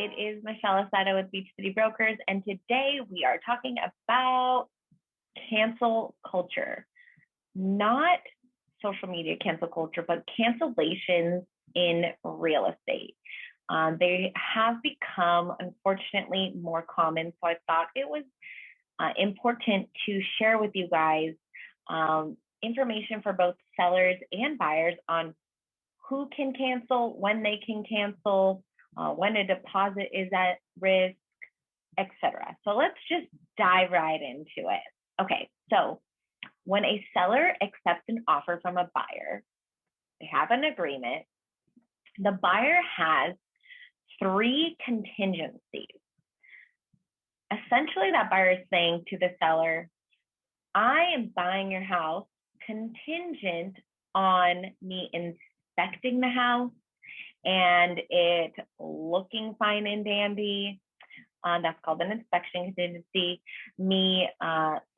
It is Michelle Asada with Beach City Brokers, and today we are talking about cancel culture. Not social media cancel culture, but cancellations in real estate. They have become, unfortunately, more common. So I thought it was important to share with you guys information for both sellers and buyers on who can cancel, when they can cancel, when a deposit is at risk, etc. So let's just dive right into it. Okay, so when a seller accepts an offer from a buyer, they have an agreement. The buyer has three contingencies. Essentially, that buyer is saying to the seller, I am buying your house contingent on me inspecting the house and it looking fine and dandy. That's called an inspection contingency. Me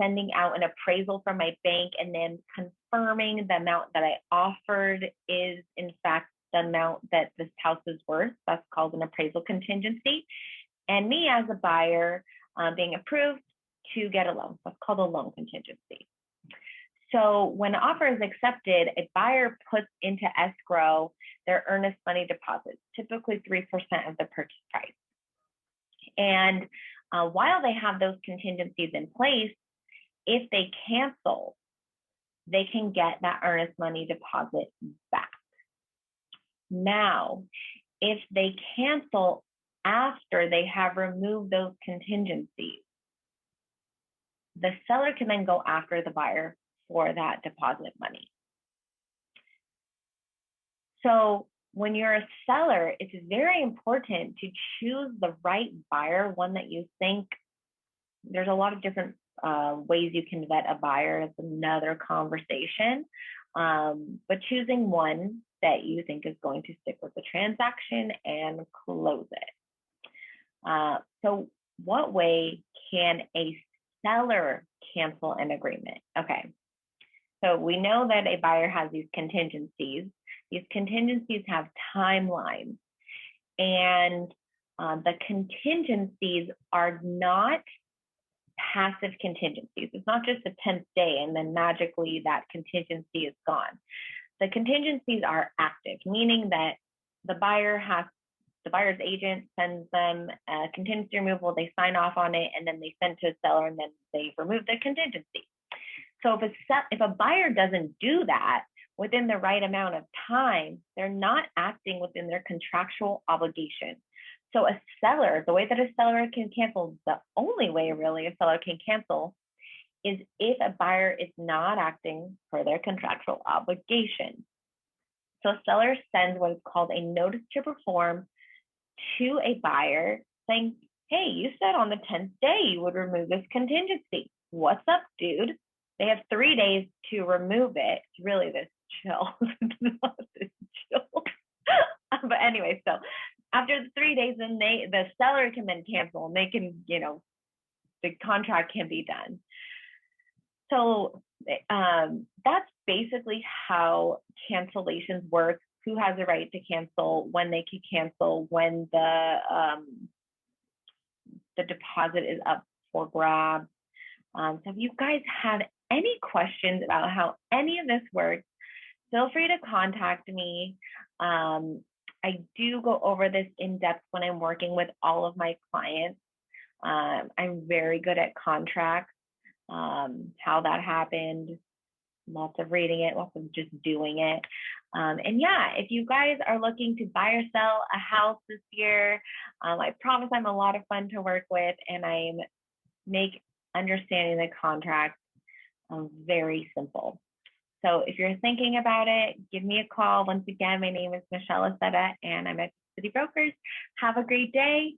sending out an appraisal from my bank and then confirming the amount that I offered is in fact the amount that this house is worth. That's called an appraisal contingency. And me as a buyer being approved to get a loan. That's called a loan contingency. So when an offer is accepted, a buyer puts into escrow their earnest money deposits, typically 3% of the purchase price. And while they have those contingencies in place, if they cancel, they can get that earnest money deposit back. Now, if they cancel after they have removed those contingencies, the seller can then go after the buyer for that deposit money. So when you're a seller, it's very important to choose the right buyer, one that you think. There's a lot of different ways you can vet a buyer. It's another conversation, but choosing one that you think is going to stick with the transaction and close it. So what way can a seller cancel an agreement? Okay, so we know that a buyer has these contingencies. These contingencies have timelines, and the contingencies are not passive contingencies. It's not just the 10th day and then magically that contingency is gone. The contingencies are active, meaning that the buyer's agent sends them a contingency removal, they sign off on it, and then they send to a seller, and then they remove the contingency. So if a buyer doesn't do that within the right amount of time, they're not acting within their contractual obligation. So a seller, the way that a seller can cancel, the only way really a seller can cancel is if a buyer is not acting per their contractual obligation. So a seller sends what is called a notice to perform to a buyer saying, hey, you said on the 10th day you would remove this contingency. What's up, dude? They have 3 days to remove it. It's really this chill. Not this chill. But anyway, so after the 3 days, then the seller can then cancel and they can, the contract can be done. So that's basically how cancellations work. Who has the right to cancel, when they can cancel, when the deposit is up for grabs. So if you guys have any questions about how any of this works, feel free to contact me. I do go over this in depth when I'm working with all of my clients. I'm very good at contracts, how that happened, lots of reading it, lots of just doing it. And yeah, if you guys are looking to buy or sell a house this year, I promise I'm a lot of fun to work with, and I make understanding the contract very simple. So if you're thinking about it, give me a call. Once again, my name is Michelle Asada, and I'm at City Brokers. Have a great day.